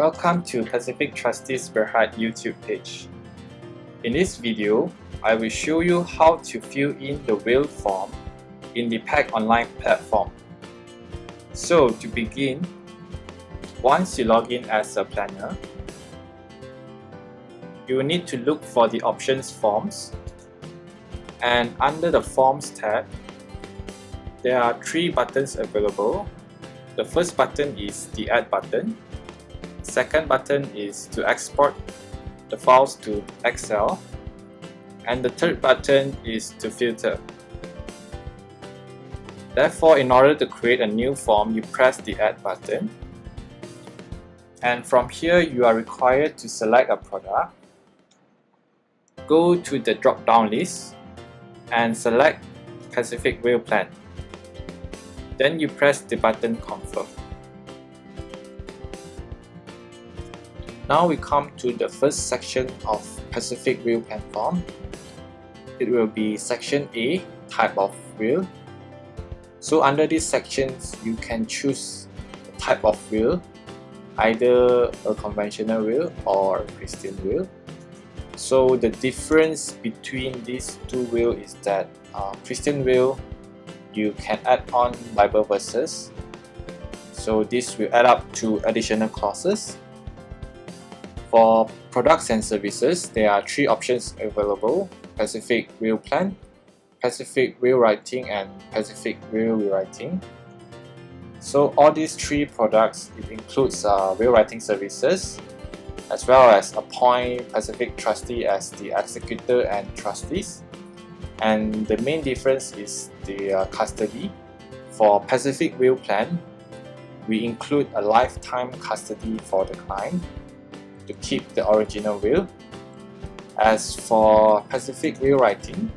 Welcome to Pacific Trustees Berhad YouTube page. In this video, I will show you how to fill in the will form in the PacT Online Platform. So to begin, once you log in as a planner, you will need to look for the options Forms, and under the Forms tab, there are 3 buttons available. The first button is the Add button. Second button is to export the files to Excel, and the third button is to filter. Therefore, in order to create a new form, you press the Add button, and from here you are required to select a product, go to the drop-down list and select Pacific WillPlan. Then you press the button Confirm. Now we come to the first section of Pacific WillPlan form. It will be section A, type of will. So under these sections, you can choose the type of will, either a conventional will or a Christian will. So the difference between these two wills is that Christian will, you can add on Bible verses. So this will add up to additional clauses. For products and services, there are 3 options available: Pacific WillPlan, Pacific Will Writing, and Pacific Will Rewriting. So all these 3 products, it includes will writing services, as well as appoint Pacific trustee as the executor and trustees. And the main difference is the custody. For Pacific WillPlan, we include a lifetime custody for the client to keep the original will. As for Pacific Will Writing,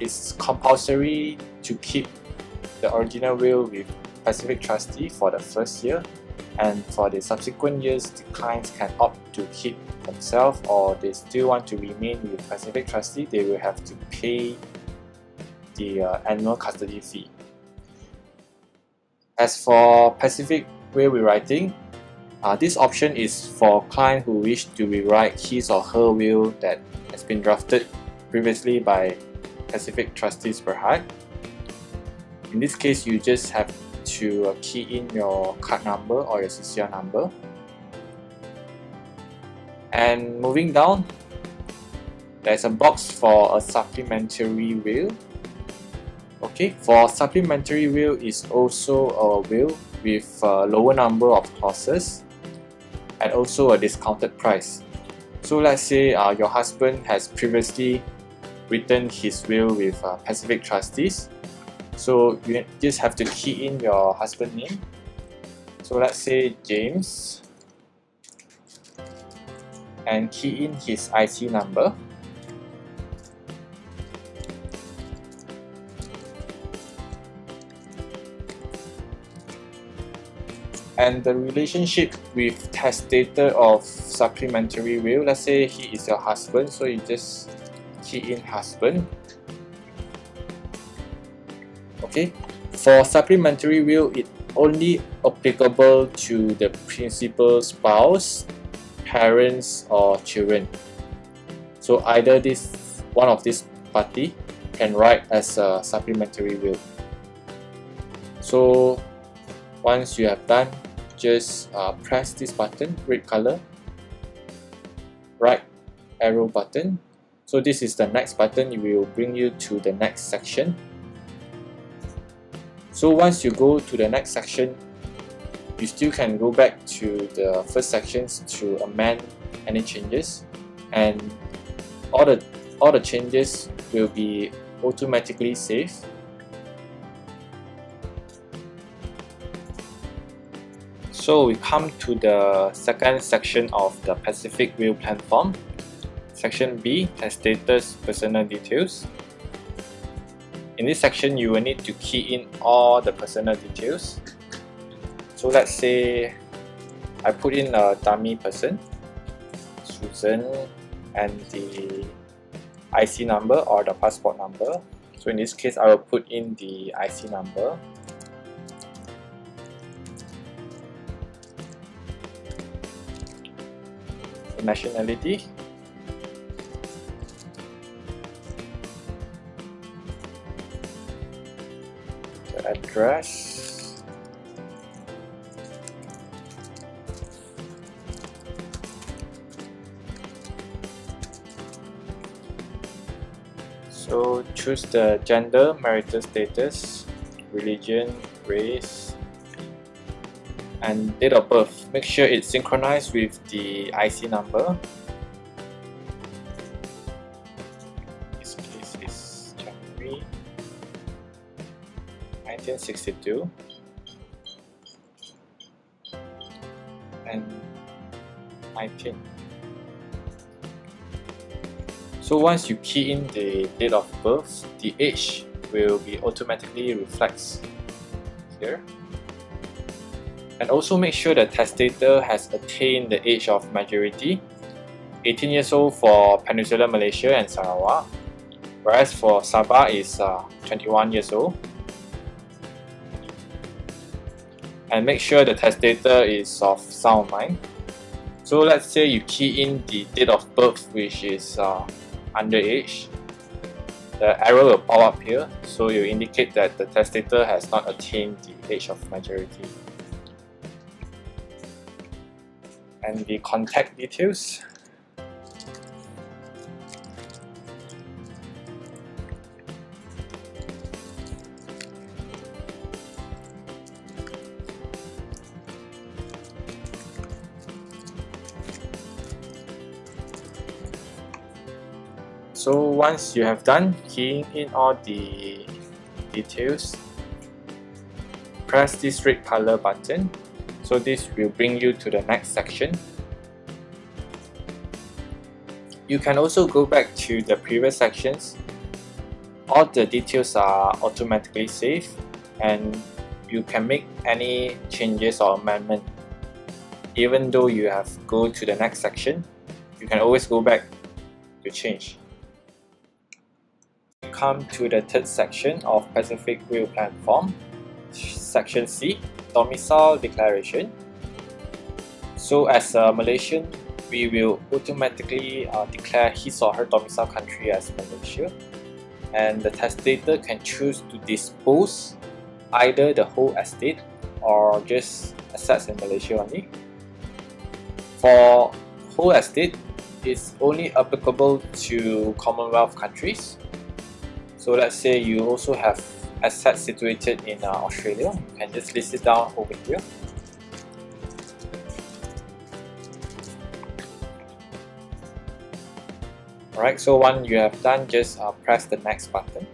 it's compulsory to keep the original will with Pacific trustee for the first year, and for the subsequent years, the clients can opt to keep themselves, or they still want to remain with Pacific trustee, they will have to pay the annual custody fee. As for Pacific Will Rewriting, this option is for clients who wish to rewrite his or her will that has been drafted previously by Pacific Trustees Berhad. In this case, you just have to key in your card number or your CCR number. And moving down, there's a box for a supplementary will. Okay, for supplementary will is also a will with a lower number of clauses and also a discounted price. So let's say your husband has previously written his will with Pacific trustees. So you just have to key in your husband's name. So let's say James, and key in his IC number. And the relationship with testator of supplementary will, let's say he is your husband, so you just key in husband. Okay, for supplementary will, it only applicable to the principal spouse, parents, or children. So either one of these party can write as a supplementary will. So once you have done, just press this button, red color, right arrow button. So this is the next button. It will bring you to the next section. So once you go to the next section, you still can go back to the first sections to amend any changes, and all the changes will be automatically saved. So we come to the second section of the Pacific WillPlan form. Section B, Testator's personal details. In this section, you will need to key in all the personal details. So let's say I put in a dummy person, Susan, and the IC number or the passport number. So in this case, I will put in the IC number. the nationality, the address, so choose the gender, marital status, religion, race, and date of birth. Make sure it's synchronized with the IC number. This case is January 1962 and 19. So once you key in the date of birth, the age will be automatically reflects here. And also make sure the testator has attained the age of majority, 18 years old for Peninsular Malaysia and Sarawak, whereas for Sabah is 21 years old. And make sure the testator is of sound mind. So let's say you key in the date of birth, which is underage. The arrow will pop up here, so you indicate that the testator has not attained the age of majority. And the contact details. So once you have done keying in all the details, press this red color button. So this will bring you to the next section. You can also go back to the previous sections. All the details are automatically saved and you can make any changes or amendment. Even though you have go to the next section, you can always go back to change. Come to the third section of Pacific WillPlan form, section C, domicile declaration. So as a Malaysian, we will automatically declare his or her domicile country as Malaysia, and the testator can choose to dispose either the whole estate or just assets in Malaysia only. For whole estate, it's only applicable to Commonwealth countries. So let's say you also have assets situated in Australia, you can just list it down over here. Alright, so once you have done, just press the next button.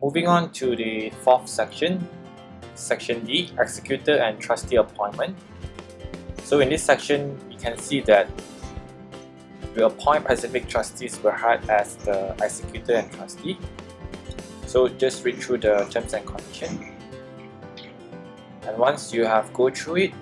Moving on to the fourth section, section D, executor and trustee appointment. So in this section, you can see that we appoint Pacific trustees Berhad as the executor and trustee. So just read through the terms and conditions. And once you have go through it,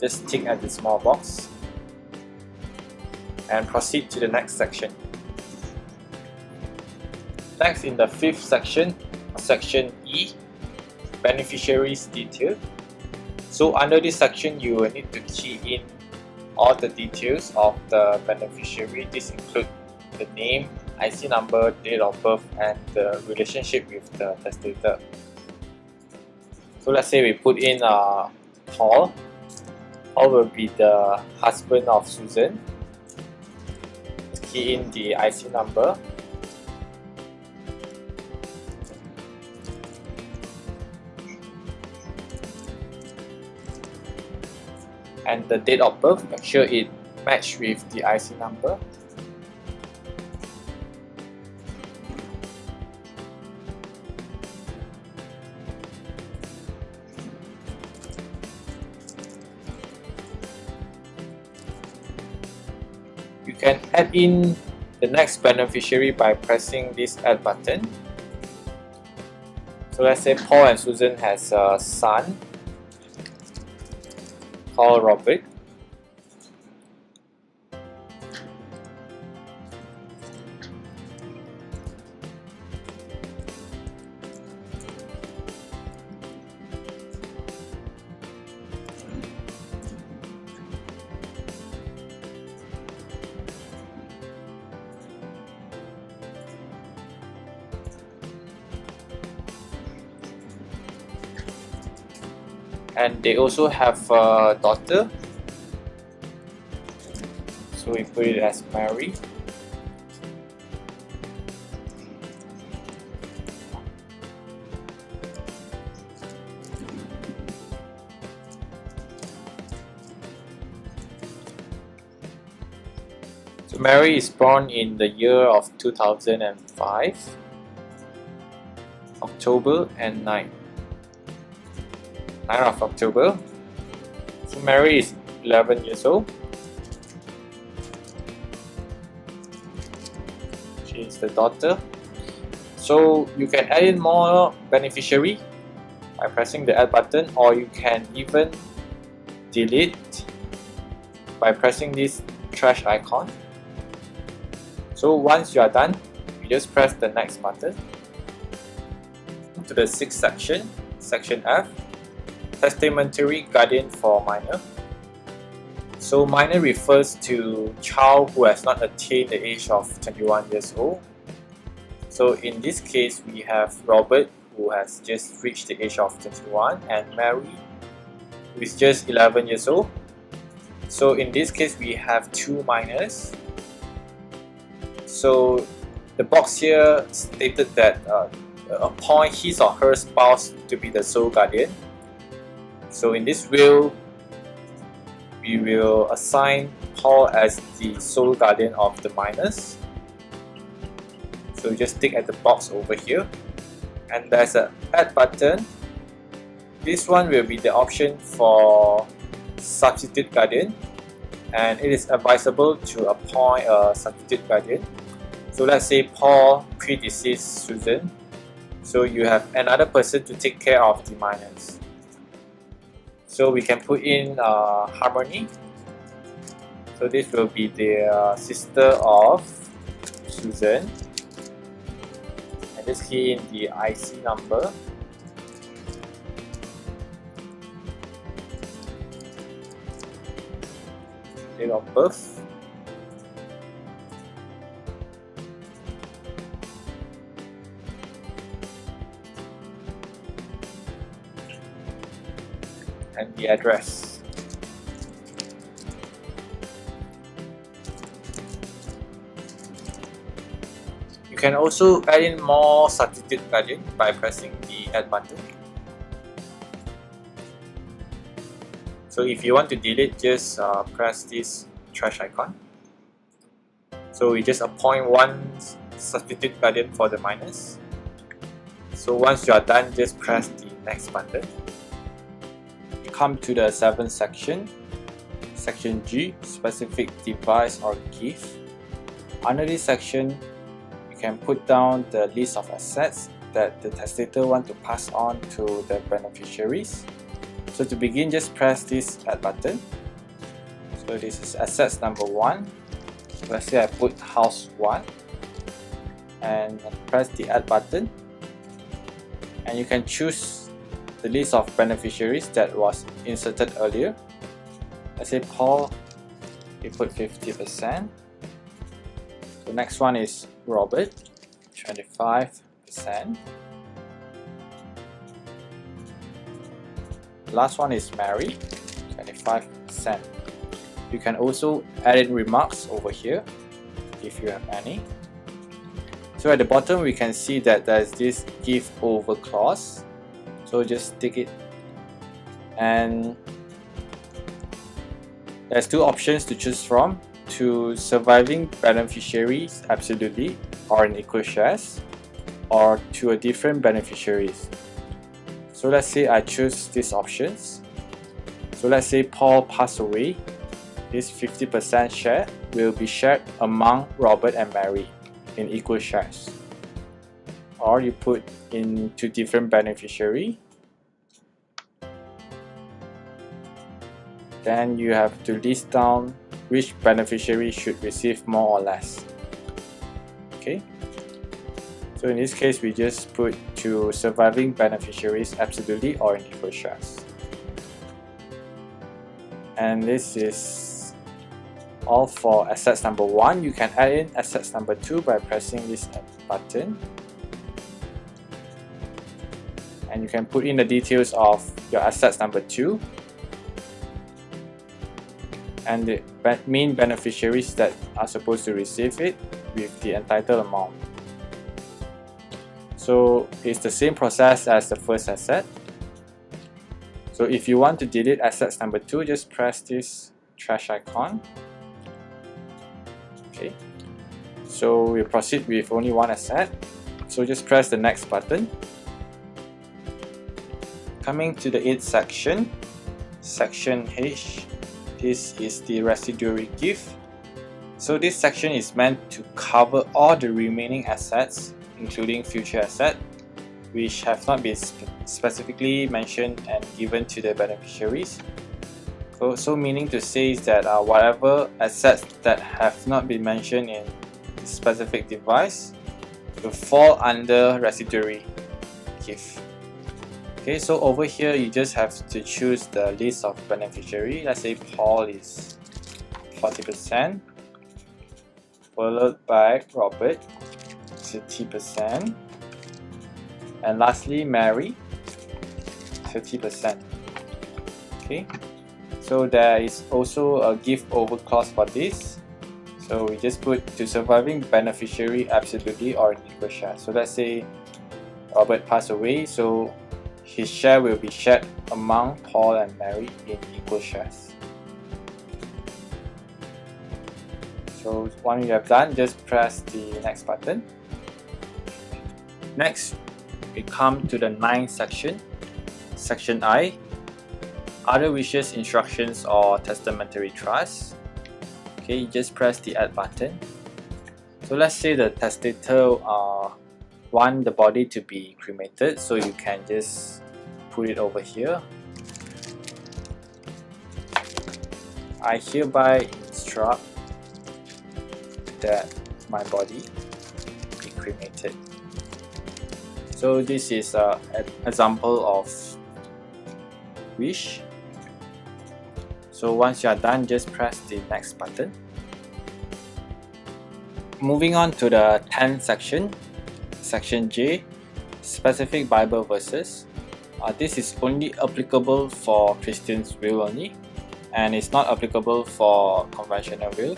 just tick at the small box and proceed to the next section. Next, in the fifth section, section E, beneficiaries detail. So under this section, you will need to key in all the details of the beneficiary. This includes the name, IC number, date of birth, and the relationship with the testator. So let's say we put in Paul. Paul will be the husband of Susan. Key in the IC number. And the date of birth, make sure it matches with the IC number. You can add in the next beneficiary by pressing this add button. So let's say Paul and Susan has a son called Robert. and they also have a daughter, so we put it as Mary. So Mary is born in the year of 2005, October and 9 of October. So Mary is 11 years old. She is the daughter. So you can add in more beneficiary by pressing the add button, or you can even delete by pressing this trash icon. So once you are done, you just press the next button. To the sixth section, section F, testamentary guardian for minor. So minor refers to child who has not attained the age of 21 years old. So in this case, we have Robert, who has just reached the age of 21, and Mary, who is just 11 years old. So in this case, we have two minors. So the box here stated that appoint his or her spouse to be the sole guardian. So in this will, we will assign Paul as the sole guardian of the minors. So just tick at the box over here, and there's an add button. This one will be the option for substitute guardian, and it is advisable to appoint a substitute guardian. So let's say Paul predeceased Susan, so you have another person to take care of the minors. So we can put in Harmony. So this will be the sister of Susan, and just key in the IC number. Date of birth. And the address. You can also add in more substitute guardian by pressing the add button. So if you want to delete, just press this trash icon. So we just appoint one substitute guardian for the minors. So once you are done, just press the next button. Come to the seventh section, section G, specific device or gift. Under this section, you can put down the list of assets that the testator want to pass on to the beneficiaries. So to begin, just press this add button. So this is assets number 1. Let's say I put house 1, and press the add button, and you can choose the list of beneficiaries that was inserted earlier. Let's say Paul, we put 50%. The next one is Robert, 25%. Last one is Mary, 25%. You can also add in remarks over here if you have any. So at the bottom we can see that there's this give over clause. So just tick it, and there's two options to choose from: to surviving beneficiaries absolutely or in equal shares, or to a different beneficiaries. So let's say I choose these options. So let's say Paul passed away. This 50% share will be shared among Robert and Mary in equal shares. Or you put into different beneficiary. Then you have to list down which beneficiary should receive more or less. Okay. So in this case, we just put to surviving beneficiaries absolutely or in equal shares. And this is all for assets number 1. You can add in assets number 2 by pressing this button. and you can put in the details of your assets number 2 and the main beneficiaries that are supposed to receive it with the entitled amount. So it's the same process as the first asset. So if you want to delete assets number 2, just press this trash icon. Okay, so we'll proceed with only one asset. So just press the next button. Coming to the 8th section, section H, this is the residuary gift. So this section is meant to cover all the remaining assets, including future assets, which have not been specifically mentioned and given to the beneficiaries. So meaning to say is that whatever assets that have not been mentioned in the specific device will fall under residuary gift. Okay, so over here you just have to choose the list of beneficiary. Let's say Paul is 40%, followed by Robert 30%, and lastly Mary 30%. Okay, so there is also a give over clause for this. So we just put to surviving beneficiary absolutely or in equal share. So let's say Robert passed away, so his share will be shared among Paul and Mary in equal shares. So once you have done, just press the next button. Next, we come to the 9th section, section I, other wishes, instructions or testamentary trust. Okay, you just press the add button. So let's say the testator want the body to be cremated, so you can just put it over here. I hereby instruct that my body be cremated. So this is an example of wish. So once you are done, just press the next button. Moving on to the 10th section, section J, specific Bible verses. This is only applicable for Christian's will only, and it's not applicable for conventional will.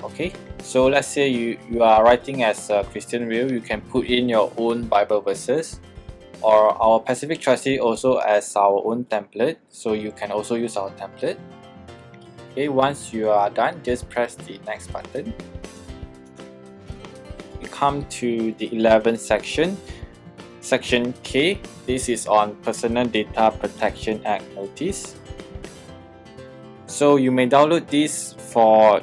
Okay, so let's say you are writing as a Christian will, you can put in your own Bible verses, or our Pacific Trustee also as our own template, so you can also use our template. Okay, once you are done, just press the next button. We come to the 11th section, section K. This is on Personal Data Protection Act notice. So you may download this for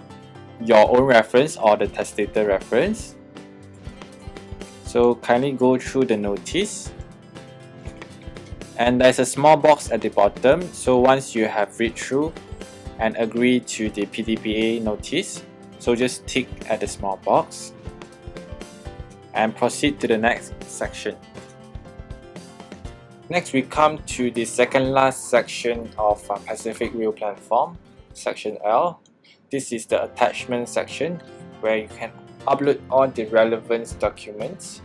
your own reference or the testator reference. So kindly go through the notice, and there's a small box at the bottom. So once you have read through and agree to the PDPA notice, so just tick at the small box and proceed to the next section. Next, we come to the second last section of Pacific WillPlan form, section L. This is the attachment section where you can upload all the relevant documents.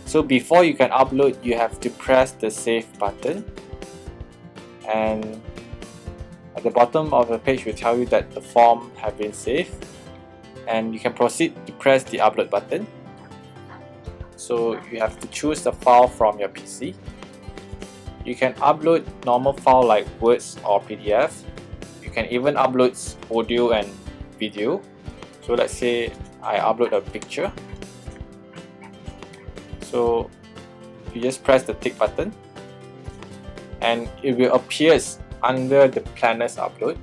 So before you can upload, you have to press the save button, and at the bottom of the page will tell you that the form has been saved, and you can proceed to press the upload button. So you have to choose the file from your PC. You can upload normal file like words or PDF. You can even upload audio and video. So let's say I upload a picture. So you just press the tick button and it will appear under the planner's upload.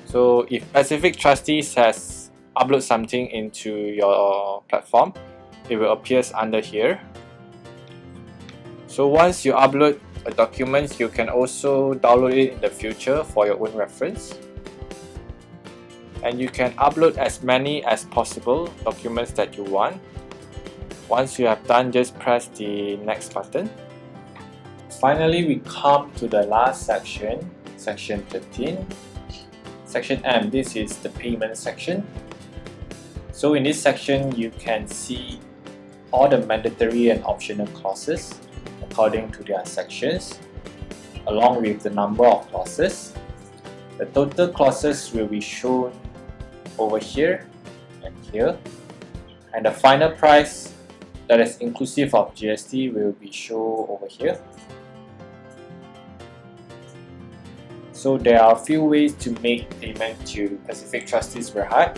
So if Pacific Trustees has uploaded something into your platform, it will appear under here. So once you upload a document, you can also download it in the future for your own reference. And you can upload as many as possible documents that you want. Once you have done, just press the next button. Finally, we come to the last section, section 13. Section M, this is the payment section. So in this section, you can see all the mandatory and optional clauses. according to their sections, along with the number of clauses. The total clauses will be shown over here and here, and the final price that is inclusive of GST will be shown over here. So there are a few ways to make payment to Pacific Trustees Berhad.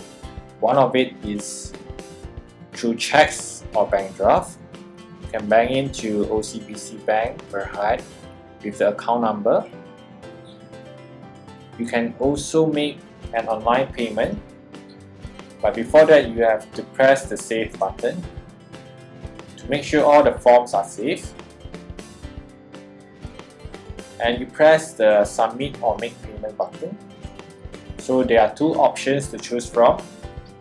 One of it is through checks or bank draft. You can bank into OCBC Bank Berhad with the account number. You can also make an online payment, but before that you have to press the save button to make sure all the forms are saved, and you press the submit or make payment button. So there are two options to choose from,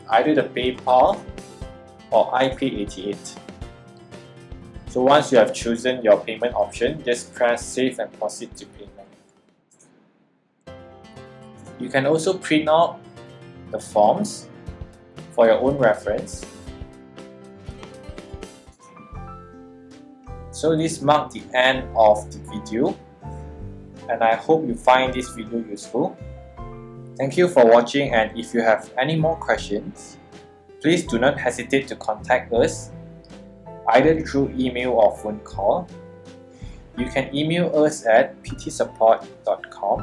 either the PayPal or iPay88. So once you have chosen your payment option, just press save and proceed to payment. You can also print out the forms for your own reference. So this marks the end of the video, and I hope you find this video useful. Thank you for watching, and if you have any more questions, please do not hesitate to contact us either through email or phone call. You can email us at ptsupport.com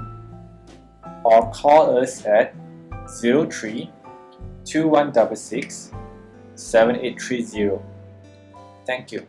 or call us at 03 2166 7830. Thank you.